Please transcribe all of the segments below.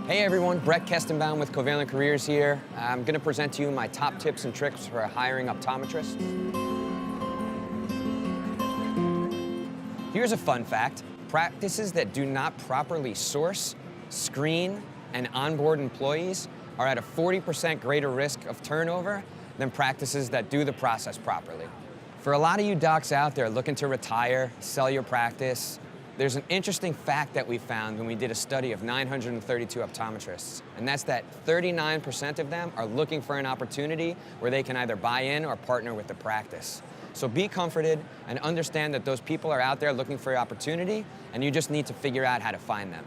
Hey everyone, Brett Kestenbaum with Covalent Careers here. I'm going to present to you my top tips and tricks for hiring optometrists. Here's a fun fact. Practices that do not properly source, screen, and onboard employees are at a 40% greater risk of turnover than practices that do the process properly. For a lot of you docs out there looking to retire, sell your practice, there's an interesting fact that we found when we did a study of 932 optometrists, and that's that 39% of them are looking for an opportunity where they can either buy in or partner with the practice. So be comforted and understand that those people are out there looking for an opportunity, and you just need to figure out how to find them.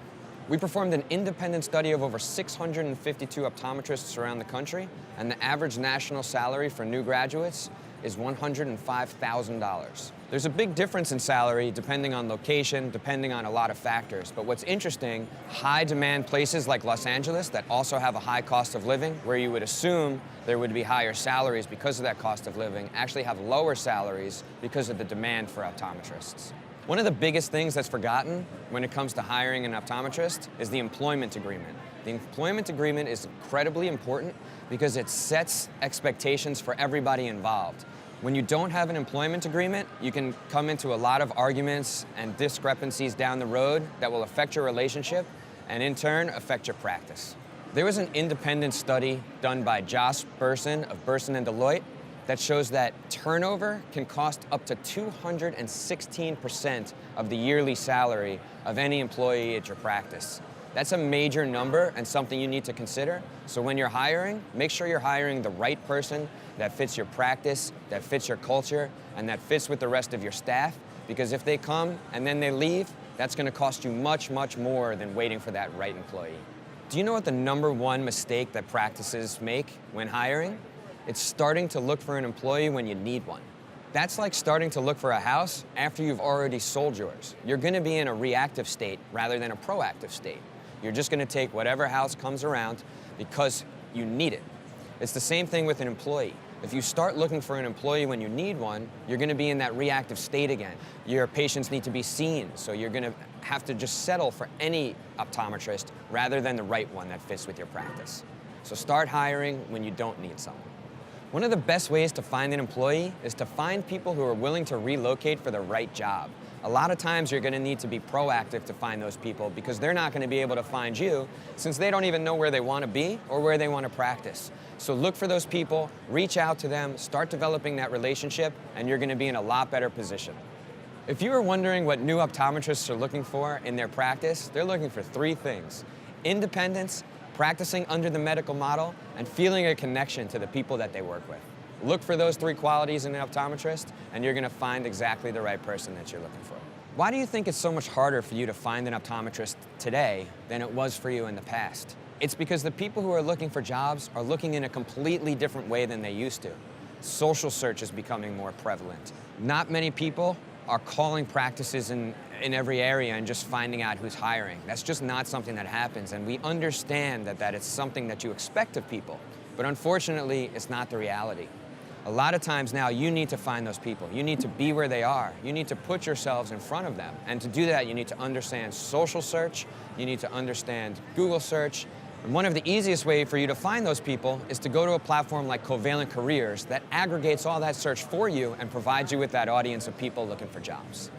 We performed an independent study of over 652 optometrists around the country, and the average national salary for new graduates is $105,000. There's a big difference in salary depending on location, depending on a lot of factors. But what's interesting, high demand places like Los Angeles that also have a high cost of living, where you would assume there would be higher salaries because of that cost of living, actually have lower salaries because of the demand for optometrists. One of the biggest things that's forgotten when it comes to hiring an optometrist is the employment agreement. The employment agreement is incredibly important because it sets expectations for everybody involved. When you don't have an employment agreement, you can come into a lot of arguments and discrepancies down the road that will affect your relationship and in turn affect your practice. There was an independent study done by Josh Burson of Burson and Deloitte that shows that turnover can cost up to 216% of the yearly salary of any employee at your practice. That's a major number and something you need to consider. So when you're hiring, make sure you're hiring the right person that fits your practice, that fits your culture, and that fits with the rest of your staff. Because if they come and then they leave, that's going to cost you much, much more than waiting for that right employee. Do you know what the #1 mistake that practices make when hiring? It's starting to look for an employee when you need one. That's like starting to look for a house after you've already sold yours. You're going to be in a reactive state rather than a proactive state. You're just going to take whatever house comes around because you need it. It's the same thing with an employee. If you start looking for an employee when you need one, you're going to be in that reactive state again. Your patients need to be seen, so you're going to have to just settle for any optometrist rather than the right one that fits with your practice. So start hiring when you don't need someone. One of the best ways to find an employee is to find people who are willing to relocate for the right job. A lot of times you're going to need to be proactive to find those people because they're not going to be able to find you since they don't even know where they want to be or where they want to practice. So look for those people, reach out to them, start developing that relationship, and you're going to be in a lot better position. If you are wondering what new optometrists are looking for in their practice, they're looking for 3 things: independence, practicing under the medical model, and feeling a connection to the people that they work with. Look for those 3 qualities in an optometrist, and you're going to find exactly the right person that you're looking for. Why do you think it's so much harder for you to find an optometrist today than it was for you in the past? It's because the people who are looking for jobs are looking in a completely different way than they used to. Social search is becoming more prevalent. Not many people are calling practices in every area and just finding out who's hiring. That's just not something that happens, and we understand that it's something that you expect of people, but unfortunately, it's not the reality. A lot of times now, you need to find those people. You need to be where they are. You need to put yourselves in front of them, and to do that, you need to understand social search, you need to understand Google search, and one of the easiest ways for you to find those people is to go to a platform like Covalent Careers that aggregates all that search for you and provides you with that audience of people looking for jobs.